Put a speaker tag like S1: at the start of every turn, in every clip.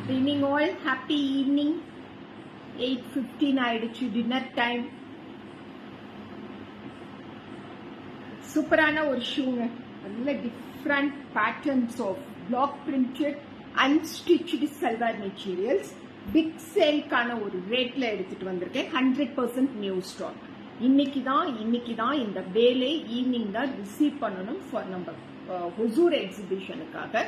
S1: Good evening all, happy evening. 8:15 ஆயிடுச்சு, dinner time. சூப்பரான ஒரு ஷூங்க, நல்ல different patterns of block printed unstitched salwar materials. Big சேல்கான ஒரு ரேட்ல எடுத்துட்டு வந்திருக்கேன். 100% நியூ ஸ்டாக். இன்னைக்கு தான் இந்த வேலை ஈவினிங் தான் ரிசீவ் பண்ணணும் ஃபார் நம்ம ஹுசூர் எக்ஸிபிஷனுக்காக.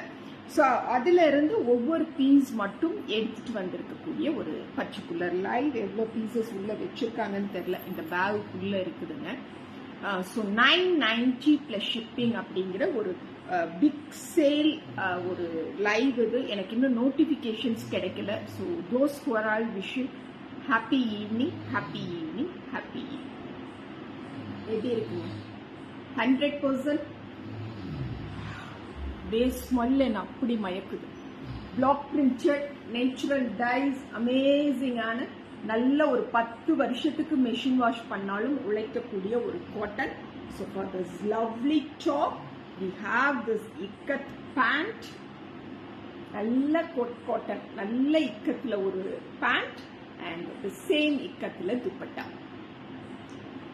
S1: ஸோ அதுல இருந்து ஒவ்வொரு பீஸ் மட்டும் எடுத்துட்டு வந்திருக்கக்கூடிய ஒரு பர்டிகுலர் லைவ். எவ்வளோ பீசஸ் உள்ள வச்சிருக்காங்கன்னு தெரியல, இந்த பேக்குள்ள இருக்குதுங்க. ஸோ 990 பிளஸ் ஷிப்பிங் அப்படிங்கிற ஒரு பிக் சேல் ஒரு லைவ் இது. எனக்கு இன்னும் நோட்டிபிகேஷன்ஸ் கிடைக்கல. So those who are all wish you happy evening, happy evening, happy evening. எப்படி இருக்குங்க? 100% பேஸ் ஸ்மெல் என்ன அப்படி மயக்குது. பிளாக் பிரிண்டட் நேச்சுரல் டைஸ், அமேசிங்கான நல்ல ஒரு 10 வருஷத்துக்கு மெஷின் வாஷ் பண்ணாலும் உழைக்கக்கூடிய ஒரு cotton. So for this lovely top we have this ikat pant. நல்ல காட்டன், நல்ல இக்கத்துல ஒரு பேண்ட் அண்ட் the same இக்கத்துல dupatta.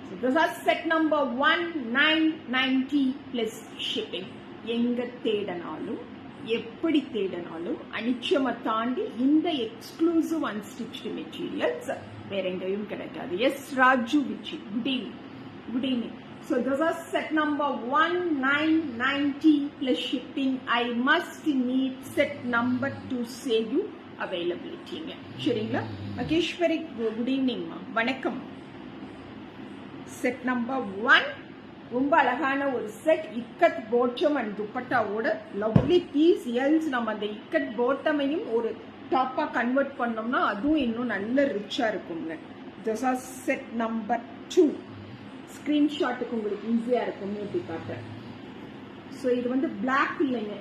S1: So this is set number 1990 plus shipping. எங்க தேடனாலும் எப்படி தேடனாலும் அனிச்சம தாண்டி இந்த எக்ஸ்க்ளூசிவ் அன்ஸ்டிச்டு மெட்டீரியல்ஸ் வேற எங்கேயும் கிடைக்காது. எஸ் ராஜு விச்சி, good evening. Good evening. So this is set number 1990 plus shipping. I must need set number to save you அவைலபிலிட்டிங்க. சரிங்களா? மகேஸ்வரி குட் ஈவினிங்மா, வணக்கம். செட் நம்பர் 1 ரொம்ப அழகான ஒரு செட். இக்கத் பாட்டம் அண்ட் துப்பட்டாவோட லவ்லி பீஸ். எல்ஸ் நம்ம அந்த இக்கத் பாட்டமையும் ஒரு டாப்பா கன்வெர்ட் பண்ணோம்னா அதுவும் இன்னும் நல்ல ரிச்சா இருக்குங்க. This are set number 2. ஸ்கிரீன்ஷாட்டுக்கு உங்களுக்கு ஈஸியா இருக்கும்னு இப்படி காட்டுறேன். ஸோ இது வந்து பிளாக் இல்லைங்க,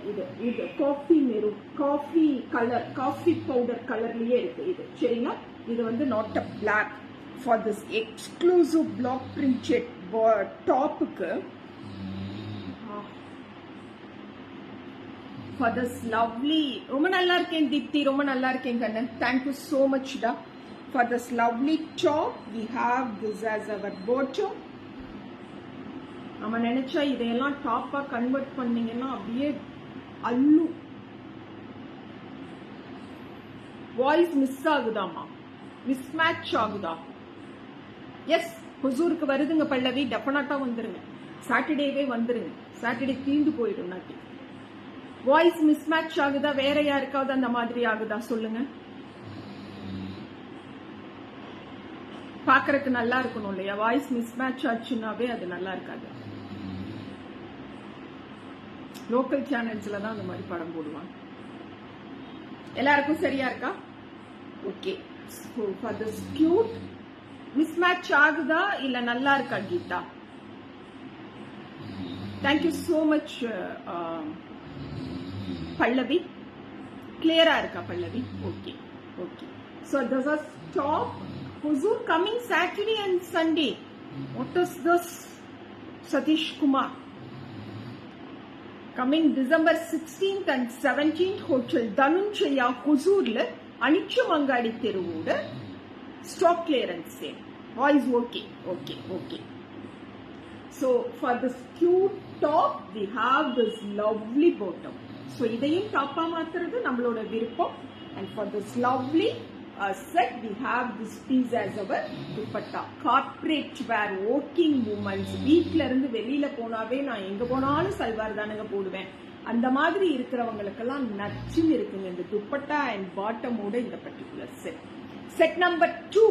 S1: இது coffee maroon, coffee colour, coffee powder கலர்லயே இருக்கு இது. சரிங்களா? இது வந்து not a black. For this exclusive block printed டாப்புக்கு ஃபார் திஸ் லவ்லி, ரொம்ப நல்லா இருக்கேன் தீப்தி, ரொம்ப நல்லா இருக்கேன் கண்ணன். தேங்க்யூ சோ மச் டா. For this lovely top we have this as our bottom. நம்ம நினைச்சா இதையெல்லாம் டாப்பா கன்வெர்ட் பண்ணீங்கன்னா அப்படியே அல்லு. வாய்ஸ் மிஸ் ஆகுதாமா? மிஸ் மேட்ச் ஆகுதா? எஸ், ஹுசூருக்கு வருதுங்க பல்லவி. டெஃபினட்டா வந்துருங்க. சாட்டர்டேவே வந்துருங்க. சாட்டர்டே தீந்து போயிடும். நாட்டி வாய்ஸ் மிஸ் மேட்ச் ஆகுதா? வேற யாருக்காவது அந்த மாதிரி ஆகுதா சொல்லுங்க. பாக்குறதுக்கு நல்லா இருக்கணும் இல்லையா? வாய்ஸ் மிஸ் மேட்ச் ஆச்சுன்னாவே அது நல்லா இருக்காது. லோக்கல் சேனல்ஸ்ல தான் அந்த மாதிரி படம் போடுவாங்க. எல்லாருக்கும் சரியா இருக்கா? Okay. For this cute mismatch ஆகுதா இல்ல நல்லா இருக்கா Geetha? Thank you so much Pallavi. கிளியரா இருக்கா Pallavi? Okay okay. So this is top Huzur coming Saturday and Sunday. What is this? Satish Kumar. Coming December 16th and 17th, Hotel Dhanunjaya Huzurla Anichumangadi Teruvuda stock clearance sale. Voice okay, okay, okay. So for this cute top, we have this lovely bottom. So idayum toppa maathuradhu nammaloda viruppam. And for this lovely set, we have this piece as our dupatta. Corporate wear, working women, வீட்ல இருந்து வெளியில போனாவே நான் எங்க போனாலும் சல்வார் தானங்க போடுவேன். அந்த மாதிரி இருக்கிறவங்களுக்கெல்லாம் நச்சுன்னு இருக்குங்க இந்த துப்பட்டா அண்ட் பாட்டமோட இந்த particular set. Set number 2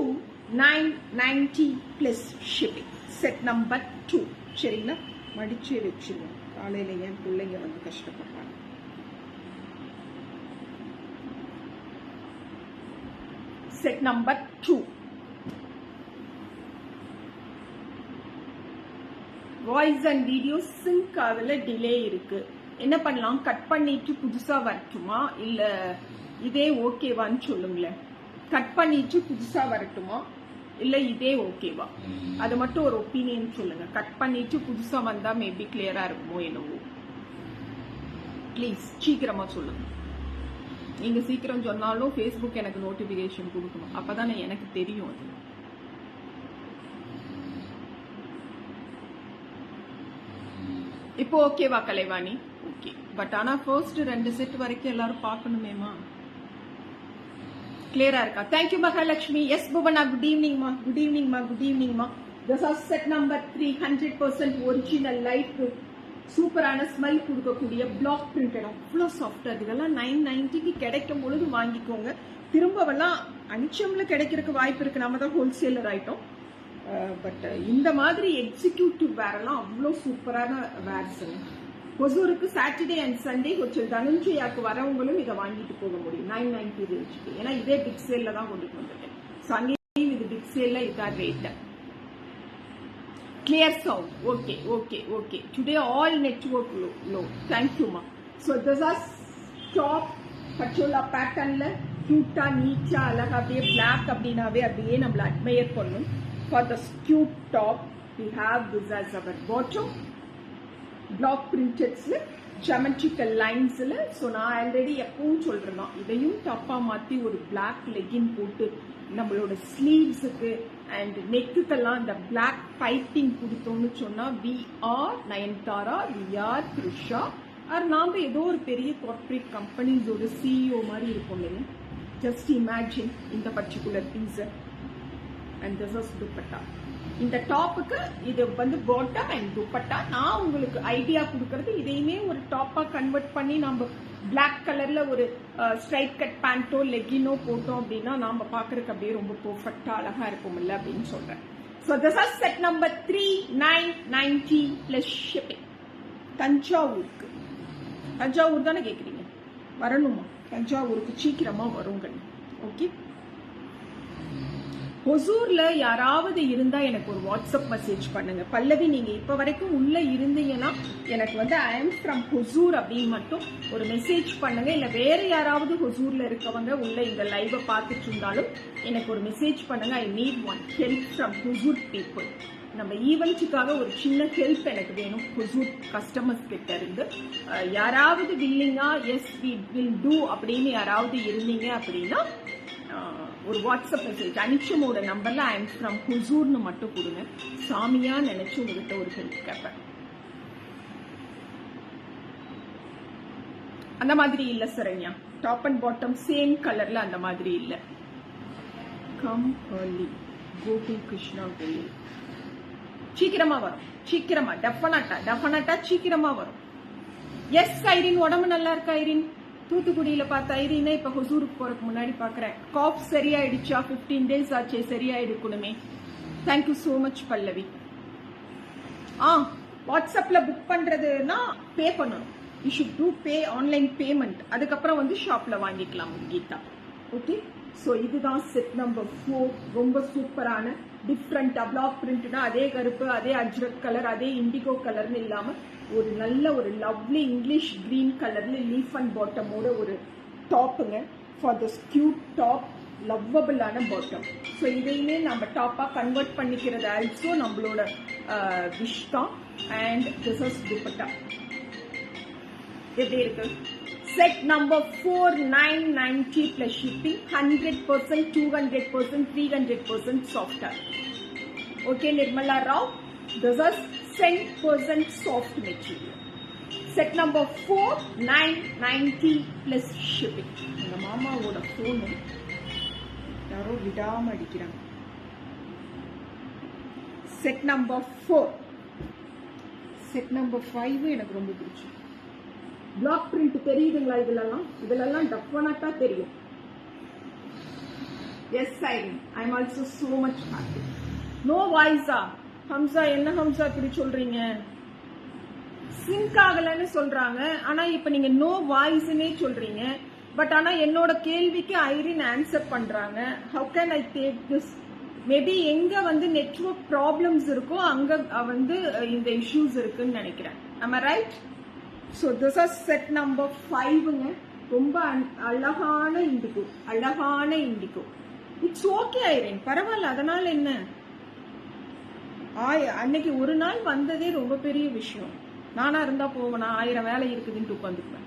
S1: 990 plus shipping. Set number 2. சரிங்களா? மடிச்சே வச்சிருங்க. காலையில என் பிள்ளைங்க வந்து கஷ்டப்படுறாங்க. Set number 2. Voice and video sync ஆகல, டிலே இருக்கு. என்ன பண்ணலாம்? கட் பண்ணிட்டு புதுசா வரட்டுமா இல்ல இதே ஓகேவான்னு சொல்லுங்களேன். கட் பண்ணிட்டு புதுசா வரட்டுமா இல்ல இதே ஓகேவா? அது மட்டும் ஒரு ஒப்பீனியன் சொல்லுங்க. கட் பண்ணிட்டு புதுசா வந்தா மேபி கிளியரா இருக்குமோ என்னவோ. ப்ளீஸ் சீக்கிரமா சொல்லுங்க. நீங்க சீக்கிரம் சொன்னாலும் Facebook எனக்கு நோட்டிபிகேஷன் கொடுக்கணும், அப்பதானே எனக்கு தெரியும் அது. இப்போ ஓகேவா கலைவாணி? ஓகே. பட் ஆனா ஃபர்ஸ்ட் 2 செட் வரைக்கும் எல்லாரும் பார்க்கணுமேமா. கிளியரா இருக்கா? Thank you Mahalakshmi. Yes Bhuvana, good evening மா. குட் ஈவினிங் மா. குட் ஈவினிங் மா. This are set number 3, 100% original light சூப்பரான ஸ்மெல் கொடுக்கக்கூடிய பிளாக் பிரிண்டட். அவ்வளோ சாஃப்டா. இதெல்லாம் 990க்கு கிடைக்கும் பொழுது வாங்கிக்கோங்க. திரும்பவெல்லாம் அனிச்சம்ல கிடைக்கிறதுக்கு வாய்ப்பு இருக்கு, நாம தான் ஹோல்சேலர் ஆயிட்டோம். பட் இந்த மாதிரி எக்ஸிக்யூட்டிவ் வேர் எல்லாம் அவ்வளோ சூப்பரான வேர்ஸ். ஹொசூருக்கு சாட்டர்டே அண்ட் சண்டே கொஞ்சம் தனுஞ்சயாக்கு வரவங்களும் இதை வாங்கிட்டு போக முடியும் 990 ரேஞ்சுக்கு. ஏன்னா இதே பிக் சேல்ல தான் கொண்டு வந்துட்டேன். ஸோ அங்கேயும் இது பிக் சேல்ல இதான் rate. Clear sound. Okay, okay, okay. Today all network low. Thank you, ma. So this is top pachola pattern la cute neat alaga அப்படியே black அப்படினாவே அப்படியே நம்மள admire பண்ணும். For the cute top we have this as our bottom. Block printed la geometrical lines la. So நான் already எப்பவும் சொல்றேன், இதையும் டாப்பா மாத்தி ஒரு black legging போட்டு நம்மளோட ஸ்லீவ்ஸுக்கு அண்ட் நெக்குக்கெல்லாம் இந்த பிளாக் பைப்பிங் கொடுத்தோம்னு சொன்னா we are Nayanthara, we are Trisha, or நாம ஏதோ ஒரு பெரிய கார்பரேட் கம்பெனிஸோட சிஇஓ மாதிரி இருக்கும் இல்லைங்க. ஜஸ்ட் இமேஜின் இந்த particular piece. And this is dupatta. இந்த டாப்புக்கு இது வந்து பாட்டம் அண்ட் துப்பட்டா. நான் உங்களுக்கு ஐடியா கொடுக்கறது, இதையுமே ஒரு டாப்பா கன்வெர்ட் பண்ணி நம்ம பிளாக் கலர்ல ஒரு ஸ்ட்ரைட் கட் பேண்டோ லெகினோ போட்டோம் அப்படின்னா நாம பாக்குறதுக்கு அப்படியே ரொம்ப பெர்ஃபெக்டா அழகா இருக்கும்ல அப்படின்னு சொல்றேன். So this is set number 3, 990 plus shipping. தஞ்சாவூருக்கு. தஞ்சாவூர் தானே கேக்குறீங்க? வரணுமா? தஞ்சாவூருக்கு சீக்கிரமா வருங்க. ஓகே. ஹொசூர்ல யாராவது இருந்தா எனக்கு ஒரு வாட்ஸ்அப் மெசேஜ் பண்ணுங்க. பல்லவி, நீங்க இப்ப வரைக்கும் உள்ள இருந்தீங்கன்னா எனக்கு வந்து ஐ எம் ஃப்ரம் ஹொசூர் அப்படின்னு மட்டும் ஒரு மெசேஜ் பண்ணுங்க. இல்ல வேற யாராவது ஹொசூர்ல இருக்கவங்க உள்ள இந்த லைவ பார்த்துட்டு இருந்தாலும் எனக்கு ஒரு மெசேஜ் பண்ணுங்க. I need one help from Hosur people. நம்ம ஈவெண்ட்டுக்காக ஒரு சின்ன ஹெல்ப் எனக்கு வேணும் ஹொசூர் கஸ்டமர்ஸ் கிட்ட இருந்து. யாராவது வில்லிங்கா எஸ் வி வில் டூ அப்படின்னு யாராவது இருந்தீங்க அப்படின்னா ஒரு வாட்ஸ்அப் மெசேஜ் அனிச்சமோட நம்பர்ல ஐ எம் ஃப்ரம் ஹுசூர்னு மட்டும் கொடுங்க. சாமியா நினைச்சு உங்ககிட்ட ஒரு ஹெல்ப் கேட்பேன். அந்த மாதிரி இல்ல Saranya. Top and bottom same கலர்ல அந்த மாதிரி இல்ல. Come early, go to Krishna கோயில். சீக்கிரமா வரும். சீக்கிரமா டெஃபனட்டா சீக்கிரமா வரும். எஸ் ஐரின், உடம்பு நல்லா இருக்கா ஐரின்? தூத்துக்குடியில பார்த்த ஐரினா இப்ப ஹொசூருக்கு போறதுக்கு முன்னாடி பாக்குறேன். காஃப் சரியாயிடுச்சா? 15 days ஆச்சு, சரியாயிடுக்கணுமே. தேங்க்யூ சோ மச் பல்லவி. வாட்ஸ்அப்ல புக் பண்றதுன்னா பே பண்ணணும். You should do pay, online payment. அதுக்கப்புறம் வந்து ஷாப்ல வாங்கிக்கலாம் கீதா. ஓகே. ஸோ இதுதான் செட் நம்பர் 4. ரொம்ப சூப்பரான டிஃப்ரெண்டா பிளாக் பிரிண்ட்னா அதே கருப்பு, அதே அஜ்ரக் கலர், அதே இண்டிகோ கலர்னு இல்லாம ஒரு நல்ல ஒரு லவ்லி இங்கிலீஷ் கிரீன் கலர்ல லீஃப் அண்ட் பாட்டமோட ஒரு டாப்புங்க. ஃபார் திஸ் கியூட் டாப், லவ்வபிளான பாட்டம். ஸோ இதையுமே நம்ம டாப்பா கன்வெர்ட் பண்ணிக்கிறது ஆல்சோ நம்மளோட விஷ் தான். And this is dupatta. எப்படி இருக்கு? Set number 4, 990 plus shipping, 100%, 200%, 300% softer. Okay, Nirmala Rao, this is 10% soft material. Set number 4, 990 plus shipping. எங்க மாமாவோட போன் யாரோ விடாம அடிக்கிறாங்க. Set number 4. செட் நம்பர் 5 எனக்கு ரொம்ப பிடிச்சது. பிளாக் பிரிண்ட் தெரியுதுங்களா? இதெல்லாம் டெஃபனட்டா தெரியும். Yes Irene, I am also so much happy. No வாய்ஸா? ஹம்சா, என்ன ஹம்சா இப்படி சொல்றீங்க? சிங்க் ஆகலன்னு சொல்றாங்க. ஆனா இப்ப நீங்க நோ வாய்ஸ்னே சொல்றீங்க. பட் ஆனா என்னோட கேள்விக்கு ஐரின் ஆன்சர் பண்றாங்க. How can I take this? Maybe எங்க வந்து நெட்வொர்க் ப்ராப்ளம்ஸ் இருக்கோ அங்க வந்து இந்த இஷ்யூஸ் இருக்குன்னு நினைக்கிறேன். am I right? So this is set number 5ங்க. ரொம்ப அழகான இண்டிகோ, அழகான இண்டிகோ. இட்ஸ் ஓகே ஐரின், பரவாயில்ல. அதனால என்ன? அன்னைக்கு ஒரு நாள் வந்ததே ரொம்ப பெரிய விஷயம். நானா இருந்தா போவேனா? 1000 வேலை இருக்குதுன்னு உட்காந்துக்குவேன்.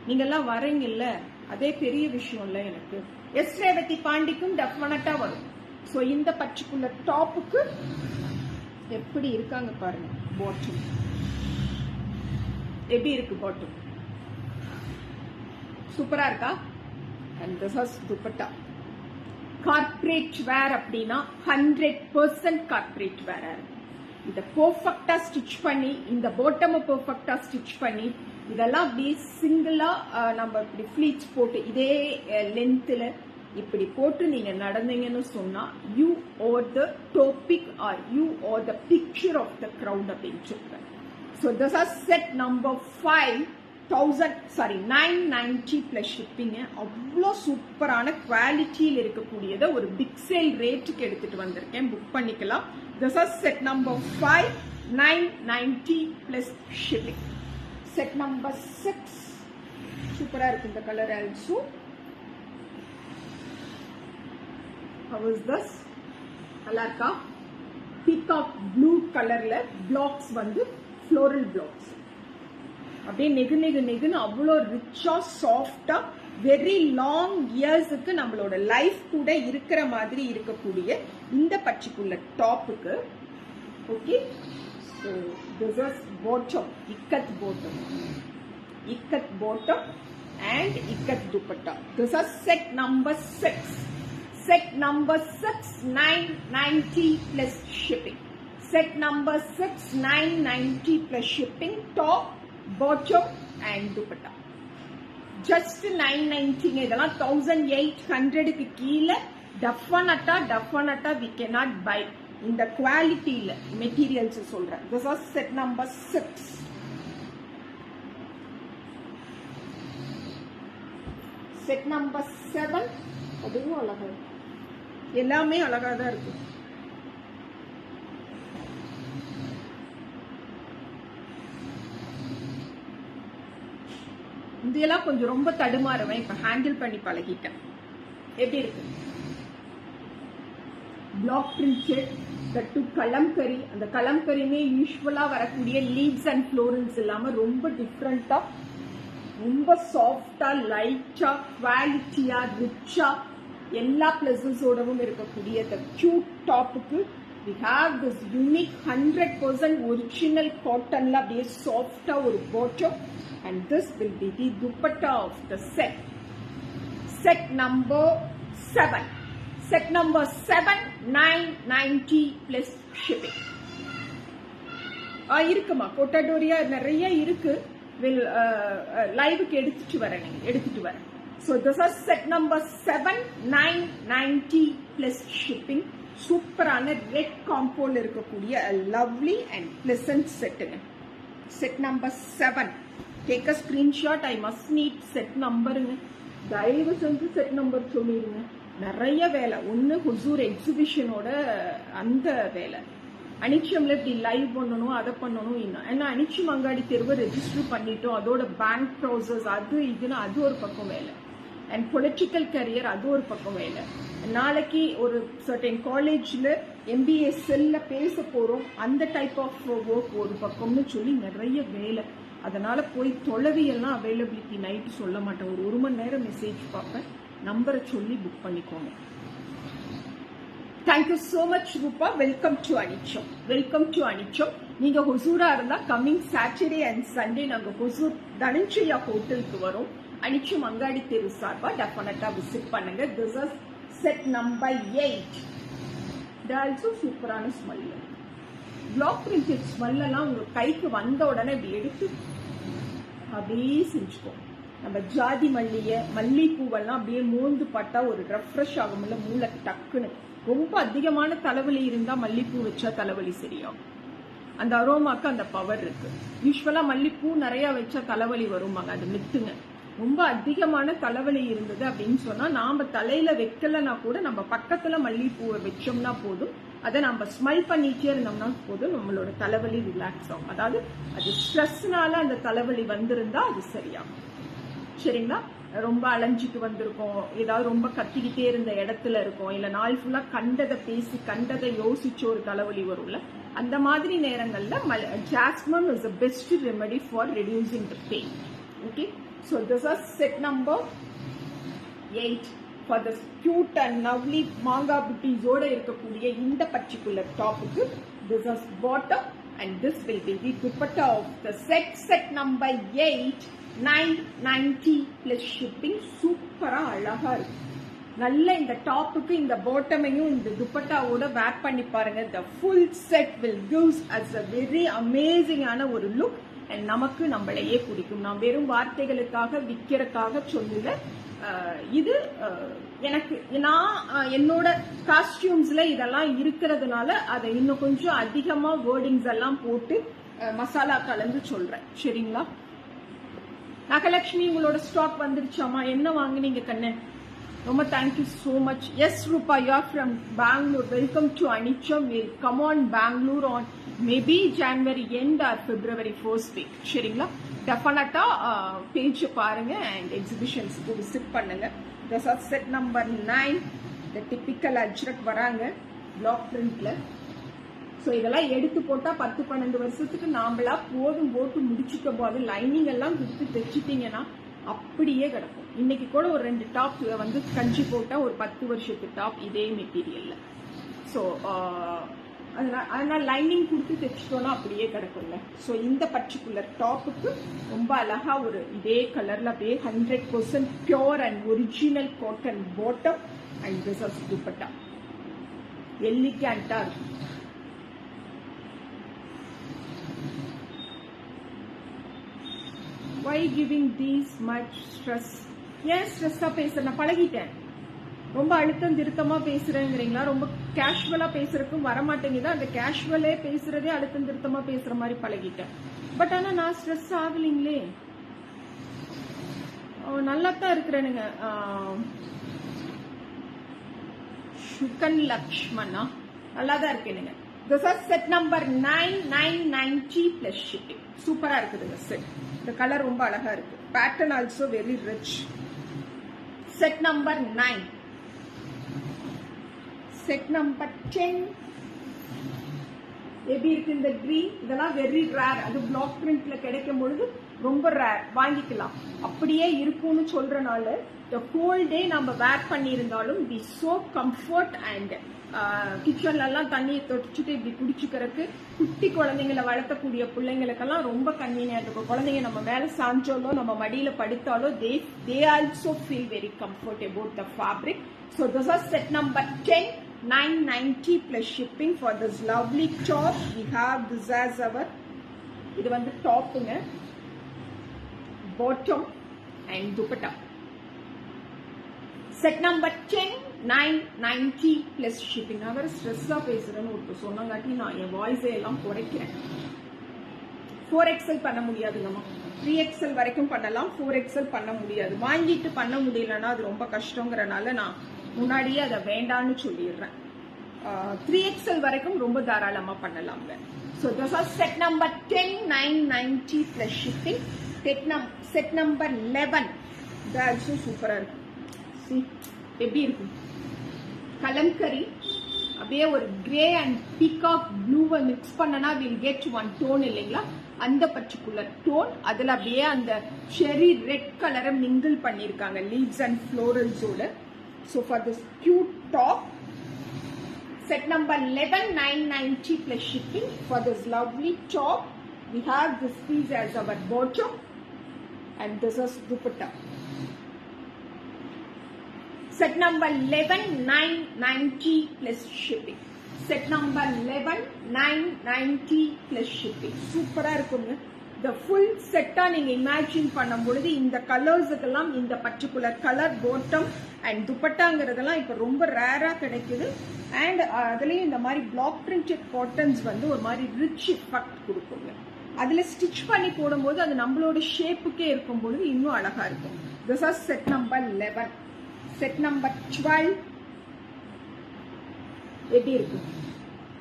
S1: நீங்க எல்லாம் வரீங்கல்ல, அதே பெரிய விஷயம் இல்ல எனக்கு. எஸ் ரேவதி பாண்டிக்கும் டெஃபினட்டா வரும். சோ இந்த பர்டிகுலர் டாப்புக்கு எப்படி இருக்காங்க பாருங்க. பாட்டம் எப்படி இருக்கு? பாட்டம் சூப்பரா இருக்கா? And this is dupatta. Corporate wear அப்படின்னா 100% கார்ப்பரேட் வேரா இருக்கு. இத பெர்ஃபெக்ட்டா ஸ்டிச் பண்ணி, இந்த பாட்டம் பெர்ஃபெக்ட்டா ஸ்டிச் பண்ணி, இதெல்லாம் அப்படியே சிங்கிளா நம்ம இப்படி ஃபிளீட்ஸ் போட்டு இதே லென்த்ல இப்படி போட்டு நீங்க நடந்தீங்கன்னு சொன்னா you are the topic are you are the picture of the crowd அப்படின்னு சொல்றேன். So this are set number 990 plus shipping. அவ்வளோ சூப்பரான குவாலிட்டியில் இருக்கக்கூடியதை ஒரு பிக் சேல் ரேட்டுக்கு எடுத்துட்டு வந்திருக்கேன். புக் பண்ணிக்கலாம். This are set number 5, 990 plus shipping. Set number 6 சூப்பரா இருக்கு இந்த colour. Also how is this? நல்லா இருக்கா? பீகாக் ப்ளூ கலர்ல பிளாக்ஸ் வந்து ஃப்ளோரல் பிளாக்ஸ் அப்படியே நெகுன்னு அவ்வளோ ரிச்சா சாஃப்டா வெரி லாங் இயர்ஸுக்கு நம்மளோட லைஃப் கூட இருக்கிற மாதிரி இருக்கக்கூடிய இந்த பர்டிகுலர் டாப்புக்கு. Okay, so this is bottom, ikat bottom and ikat dupatta. This is set number 6. Set number 6, 990 plus shipping. Set number 6, 990 plus shipping. Top, bottom and dupatta. Just 990. இதெல்லாம் 1800 க்கு கீழ definitely we cannot buy. இந்த குவாலிட்டியில materials சொல்றேன். This is set number 6. Set number 7 அதுவும் அழகா, எல்லாமே அழகா தான் இருக்கு. இதெல்லாம் கொஞ்சம் ரொம்ப தடுமாறுவேன், இப்ப ஹேண்டில் பண்ணி பழகிட்டேன். எப்படி இருக்கு? பிளாக் பிரிண்டட் தட்டு கலம்கரி. அந்த கலம்கரியுமே யூஸ்வலா வரக்கூடிய லீவ்ஸ் அண்ட் ஃப்ளோரல்ஸ் இல்லாம ரொம்ப டிஃப்ரெண்டா, ரொம்ப சாஃப்டா, லைட்டா, குவாலிட்டியா, ரிச்சா, எல்லா பிளஸஸோடவும் இருக்கக்கூடிய the cute டாப்புக்கு we have this unique 100% original காட்டன்ல அப்படியே சாஃப்டா ஒரு bottom. and this will be the dupatta of the set. Set number 7. Set number 7, 990 plus shipping. இருக்குமா கொட்டடோரியா நிறைய இருக்கு. லைவுக்கு எடுத்துட்டு வரேன். So this is set number 7, 990 plus shipping. சூப்பரான ரெட் காம்போல இருக்கக்கூடிய lovely and pleasant set. Set number 7. Take a screenshot. I must need set number. தயவு செஞ்சு செட் நம்பர் சொல்லிடுங்க. நிறைய வேலை. ஒன்னு ஹுசூர் எக்ஸிபிஷனோட அந்த வேலை, அனிச்சம்ல இப்படி லைவ் பண்ணணும், அதை பண்ணணும். ஏன்னா அனிச்சம் அங்காடி தெருவை ரெஜிஸ்டர் பண்ணிட்டோம், அதோட பேங்க் ப்ராசஸ் அது இதுன்னு அது ஒரு பக்கம் வேலை. அண்ட் பொலிட்டிக்கல் கரியர் அது ஒரு பக்கம் வேலை. நாளைக்கு ஒரு சர்டன் காலேஜ்ல MBA செல்ல பேச போறோம், அந்த டைப் ஆஃப் ஒர்க் ஒரு பக்கம்னு சொல்லி நிறைய வேலை. அதனால போய் தொலைவியெல்லாம் அவைலபிலிட்டி நைட்டு சொல்ல மாட்டேன். ஒரு 1 மணி நேரம் மெசேஜ் பார்ப்பேன். நம்பரை சொல்லி புக் பண்ணிக்கோங்க. Thank you so much Rupa. Welcome to Anicham. நீங்க ஹொசூரா இருந்தா கம்மிங் சாட்டர்டே அண்ட் சண்டே நாங்க ஹொசூர் தனஞ்சயா ஹோட்டலுக்கு வரோம். அனிச்சம் அங்காடி தெரு சார்பா டெஃபினட்டா விசிட் பண்ணுங்க. This is set number 8. இது ஆல்சோ சூப்பரான ஸ்மெல். பிளாக் பிரிண்டட் ஸ்மெல் எல்லாம் உங்க கைக்கு வந்த உடனே இப்படி எடுத்து அப்படியே செஞ்சுக்கோ. நம்ம ஜாதி மல்லிப்பூவெல்லாம் அப்படியே மோந்து பட்டா ஒரு ரெஃப்ரெஷ் ஆகும்ல மூளை டக்குன்னு. ரொம்ப அதிகமான தலைவலி இருந்தா மல்லிப்பூ வச்சா தலைவலி சரியாகும். அந்த அரோமாக்கு அந்த பவர் இருக்கு. யூஸ்வலா மல்லிப்பூ நிறைய வச்சா தலைவலி வருவாங்க, அது மித்துங்க. ரொம்ப அதிகமான தலைவலி இருந்தது அப்படின்னு சொன்னா நாம தலையில வைக்கலன்னா கூட நம்ம பக்கத்துல மல்லிப்பூவை வச்சோம்னா போதும், அதை நம்ம ஸ்மெல் பண்ணிட்டே இருந்தோம்னா போதும், நம்மளோட தலைவலி ரிலாக்ஸ் ஆகும். அதாவது அது ஸ்ட்ரெஸ்னால அந்த தலைவலி வந்திருந்தா அது சரியாகும். சரிங்களா? ரொம்ப அலைஞ்சிட்டு வந்திருக்கோம், ஏதாவது ரொம்ப கத்திக்கிட்டே இருந்த இடத்துல இருக்கோம், இல்ல நாள் ஃபுல்லா கண்டதை பேசி கண்டதை யோசிச்சு ஒரு தலைவலி வரும்ல, அந்த மாதிரி நேரங்கள்ல jasmine is the best remedy for reducing the pain. Okay, so this is set number 8 for the cute and lovely manga booties ஓட இருக்கக்கூடிய இந்த particular டாப்புக்கு this is bottom and this will be the dupatta of the set number 8 990 plus shipping. சூப்பரா அழகா இருக்கு. நல்ல இந்த டாப்புக்கு இந்த பாட்டமையும் இந்த துப்பட்டாவோட வேர் பண்ணி பாருங்க. the full set will gives us a very amazing ஆன ஒரு லுக் and நமக்கு நம்மளையே பிடிக்கும். நான் வெறும் வார்த்தைகளுக்காக விற்கிறதுக்காக சொல்லல. இது எனக்கு நான் என்னோட காஸ்டியூம்ஸ்ல இதெல்லாம் இருக்கிறதுனால அதை இன்னும் கொஞ்சம் அதிகமா வேர்டிங்ஸ் எல்லாம் போட்டு மசாலா கலந்து சொல்றேன். சரிங்களா? நகலட்சுமி உங்களோட ஸ்டாக் வந்துருச்சாமா? என்ன வாங்குனீங்க கண்ணு? ரொம்ப thank you so much. Yes Rupa, you are from Bangalore. Welcome to Anicham. We'll come on Bangalore on maybe January end or February first week. சரிங்களா? டெஃபினட்டா பேஜ் பாருங்க அண்ட் எக்ஸிபிஷன்ஸ்க்கு விசிட் பண்ணுங்க. this is set number 9. the typical Ajrakh வராங்க black பிரிண்ட்ல. So இதெல்லாம் எடுத்து போட்டா 10-12 வருஷத்துக்கு நாமளா போட்டு முடிச்சுக்க போது லைனிங் எல்லாம் கொடுத்து தைச்சிட்டீங்கன்னா அப்படியே கிடக்கும். இன்னைக்கு கூட ஒரு 2 டாப் வந்து கஞ்சி போட்டா ஒரு 10 வருஷத்து டாப் இதே மெட்டீரியல்ல. ஸோ அதனால லைனிங் கொடுத்து தைச்சிட்டோம்னா அப்படியே கிடக்கும்ல. ஸோ இந்த பர்டிகுலர் டாப்புக்கு ரொம்ப அழகா ஒரு இதே கலர்ல அப்படியே 100% pure and original cotton bottom and this is dupatta. எலிகேண்டா இருக்கும். Why giving these much stress? ஏன் ஸ்ட்ரெஸ்ஸா பேசுறேன்? நான் பழகிட்டேன். ரொம்ப அழுத்தம் திருத்தமா பேசுறேங்கிறீங்களா? ரொம்ப கேஷுவலா பேசுறதுக்கும் வரமாட்டேங்குது. அந்த கேஷுவலே பேசுறதே அழுத்தம் திருத்தமா பேசுற மாதிரி பழகிட்டேன். பட் ஆனா நான் ஸ்ட்ரெஸ் ஆகலீங்களே, நல்லா தான் இருக்கிறேனுங்க. சுகன் லக்ஷ்மணா நல்லா தான் இருக்கேனுங்க. This is set number 9,990 plus shipping. சூப்பரா இருக்குதுங்க செட். இந்த கலர் ரொம்ப அழகா இருக்கு. Pattern also very rich. Set number 9. Set number 10. எப்படி இருக்கு இந்த கிரீன்? இதெல்லாம் வெரி ரேர். அது பிளாக் பிரிண்ட்ல கிடைக்கும் பொழுது ரொம்ப ரேர், வாங்கிக்கலாம். அப்படியே இருக்கும்னு சொல்றனால the whole day நம்ம வேர் பண்ணியிருந்தாலும் தி சோ கம்ஃபர்ட் அண்ட் கிச்சன்ல எல்லாம் தண்ணியை தொடிச்சுட்டு இப்படி குடிச்சுக்கிறதுக்கு குட்டி குழந்தைங்களை வளர்த்தக்கூடிய பிள்ளைங்களுக்கெல்லாம் ரொம்ப கன்வீனியன்ட் இருக்கும். குழந்தைங்க நம்ம மேல சாஞ்சாலோ நம்ம மடியில படுத்தாலோ they also feel very comfort about the fabric. So this is set number 10, 990 plus shipping for this lovely top. We have this as our இது வந்து டாப்புங்க, bottom and dupatta. Set number 10, 990 plus shipping. நான் வேற ஸ்ட்ரெஸ்ஸா பேசுறேன்னு ஒரு சொன்னங்காட்டி நான் என் வாய்ஸை எல்லாம் குறைக்கிறேன். 4XL பண்ண முடியாதுங்கம்மா. 3XL வரைக்கும் பண்ணலாம், 4XL பண்ண முடியாது. வாங்கிட்டு பண்ண முடியலன்னா அது ரொம்ப கஷ்டங்கிறனால நான் முன்னாடியே அதை வேண்டான்னு சொல்லிடுறேன். 3XL வரைக்கும் ரொம்ப தாராளமா பண்ணலாம்ங்க. So this is set number 10, 990 plus shipping. Set number 11. இது also சூப்பரா இருக்கு. See எப்படி இருக்கு? கலம்கரி அப்படியே ஒரு கிரே அண்ட் பீகாக் ப்ளூவை மிக்ஸ் பண்ணனா வில் கெட் ஒன் டோன் இல்லைங்களா? அந்த பர்டிகுலர் டோன். அதுல அப்படியே அந்த செரி ரெட் கலரை மிங்கிள் பண்ணிருக்காங்க லீவ்ஸ் அண்ட் ஃப்ளோரல்ஸோட. So for this cute top, set number 11, 990 plus shipping. For this lovely top, we have this piece as our bottom and this is dupatta. Set number 11, 990 plus shipping. Set number 11, 990 plus shipping. சூப்பரா இருக்குங்க. The full செட்டா நீங்க imagine பண்ணும் பொழுது இந்த கலர்ஸுக்கெல்லாம் இந்த particular colour bottom and துப்பட்டாங்கிறதெல்லாம் இப்ப ரொம்ப ரேரா கிடைக்குது. அண்ட் அதுலயும் இந்த மாதிரி பிளாக் பிரிண்டட் காட்டன்ஸ் வந்து ஒரு மாதிரி ரிச் எஃபெக்ட் கொடுக்குங்க. அதுல ஸ்டிச் பண்ணி போடும்போது அது நம்மளோட ஷேப்புக்கே இருக்கும் பொழுது இன்னும் அழகா இருக்கும். This is set number 11. Set number 12. எப்படி இருக்கு?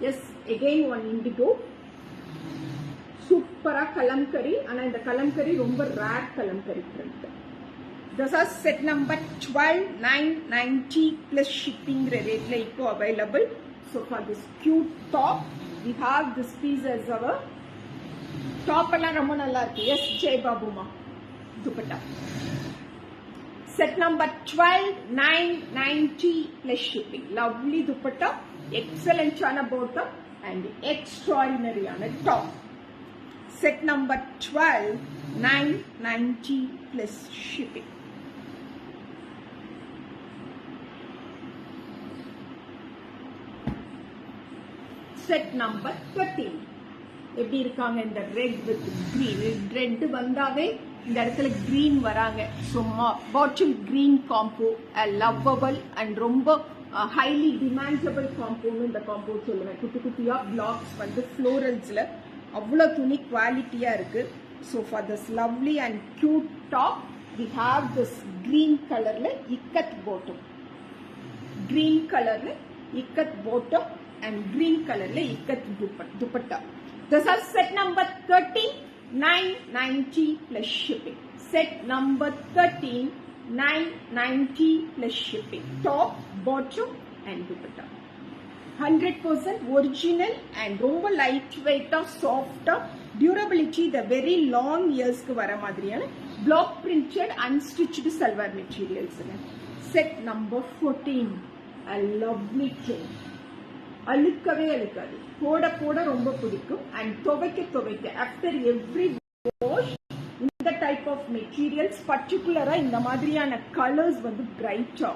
S1: Yes, again one indigo. சூப்பரா கலம்கரி. ஆனா இந்த கலம்கரி ரொம்ப rare Kalamkari print. This is set number 12, 990 plus shipping rate இப்போ available. So for this cute top, we have this piece as our top. எல்லாம் ரொம்ப நல்லா இருக்கு. எஸ், ஜெய் பாபுமா. Dupatta. Set number 12, 990 plus shipping. Lovely dupatta, excellent chana bottom and extraordinary on a top. Set number 12, 990 plus shipping. Set number 13. எப்படி இருக்காங்க இந்த red with green. Red வந்தாவே இந்த இடத்துல கிரீன் வராங்க. So bottle green combo, lovable and ரொம்ப highly demandable காம்போன்னு இந்த combo சொல்லுவேன். குட்டி குட்டியா பிளாக்ஸ் வந்து ஃப்ளோரல்ஸ்ல அவ்வளோ துணி குவாலிட்டியா இருக்கு. So for this lovely and cute top we have this green கலர்ல இக்கத் பாட்டம், கிரீன் கலர்ல ikat bottom and green color le ikat dupatta. This is set number 13, 990 plus shipping. Set number 13, 990 plus shipping. Top, bottom and dupatta. 100% original and ரொம்ப lightweight, soft, durability the very long years ku vara madriyana block printed unstitched salwar materials. Set number 14, a lovely chain. அழுக்கவே அழுக்காது, போட போட ரொம்ப பிடிக்கும் and துவைக்க after every wash இந்த type of materials பர்டிகுலரா இந்த மாதிரியான கலர்ஸ் வந்து பிரைட்டா,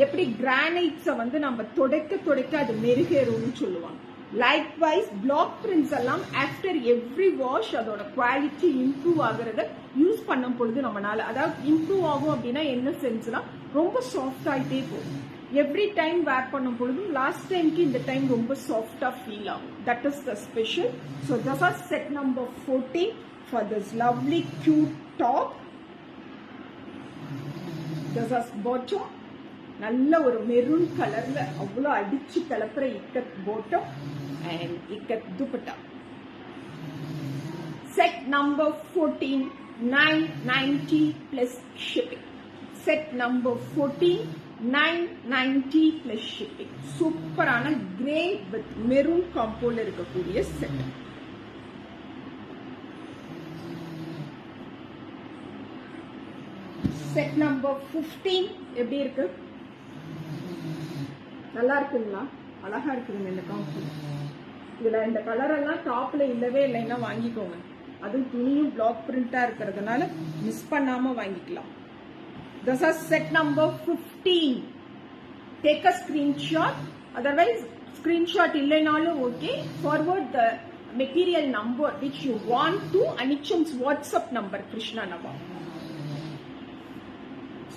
S1: எப்படி கிரானைட்ஸை வந்து நம்ம துடைக்க அது மெருகேறும்னு சொல்லுவாங்க. லைக்வைஸ் பிளாக் பிரிண்ட்ஸ் எல்லாம் ஆஃப்டர் எவ்ரி வாஷ் அதோட குவாலிட்டி இம்ப்ரூவ் ஆகுறத யூஸ் பண்ணும் பொழுது நம்மளால, அதாவது இம்ப்ரூவ் ஆகும் அப்படின்னா என்ன சென்ஸ்னா ரொம்ப சாஃப்ட் ஆகிட்டே போகும். எவ்ரி டைம் வேர் பண்ணும் பொழுதும் லாஸ்ட் டைம்க்கு இந்த டைம் ரொம்ப சாஃப்டா ஃபீல் ஆகும். That is the special. So this are set number 14 for this lovely cute top. This are bottom, நல்ல ஒரு மெரூன் கலர்ல அவ்வளோ அடிச்சு கலப்புற ikat bottom and ikat dupatta. Set number 14, 990 plus shipping. Set number 14, 990 plus shipping. சூப்பரான கிரே வித் மெரூன் காம்போல இருக்கக்கூடிய set. Set number 15 எப்படி இருக்கு? நல்லா இருக்குங்களா? அழகா இருக்குதுங்க இந்த காம்போ. இதுல இந்த கலர் எல்லாம் டாப்ல இல்லவே இல்லைன்னா வாங்கிக்கோங்க. அதுவும் துணியும் பிளாக் பிரிண்டா இருக்கிறதுனால மிஸ் பண்ணாம வாங்கிக்கலாம். This is set number 15. Take a screenshot. Otherwise, screenshot illenalum okay. Forward the material number which you want to Anicham's WhatsApp number, Krishna Nava.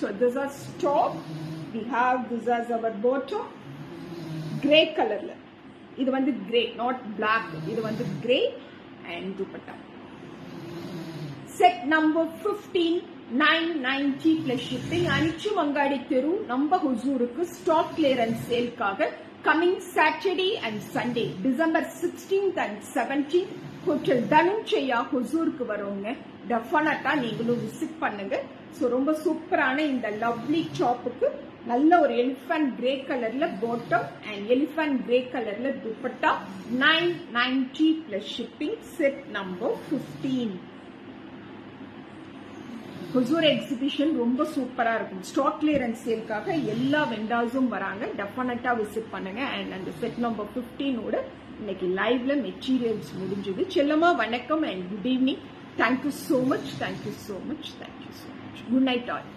S1: So this is top. We have this as our bottom. Grey color. This is grey, not black. This is grey and dupatta. Set number 15. 990 plus shipping. அனிச்சு மங்காடி தெரு நம்ம ஹுசூருக்கு stock clearance சேல்காக coming Saturday and Sunday December 16th and 17th hotel Dhananjaya ஹுசூருக்கு வரவங்க definitely நீங்களும் visit பண்ணுங்க. So ரொம்ப சூப்பரான இந்த லவ்லி டாப்புக்கு நல்ல ஒரு எலிஃபண்ட் கிரே கலர்ல பாட்டம் அண்ட் எலிஃபண்ட் கிரே கலர்ல dupatta. 990 plus shipping. Set number 15. Hosur exhibition ரொம்ப சூப்பரா இருக்கும். ஸ்டாக் கிளியரன்ஸ் சேல்காக எல்லா வெண்டார்ஸும் வராங்க. டெஃபினட்டா விசிட் பண்ணுங்க. அண்ட் அந்த செட் நம்பர் 15ஓட இன்னைக்கு லைவ்ல மெட்டீரியல்ஸ் முடிஞ்சது. செல்லமா வணக்கம் and good evening. Thank you so much. Good night all.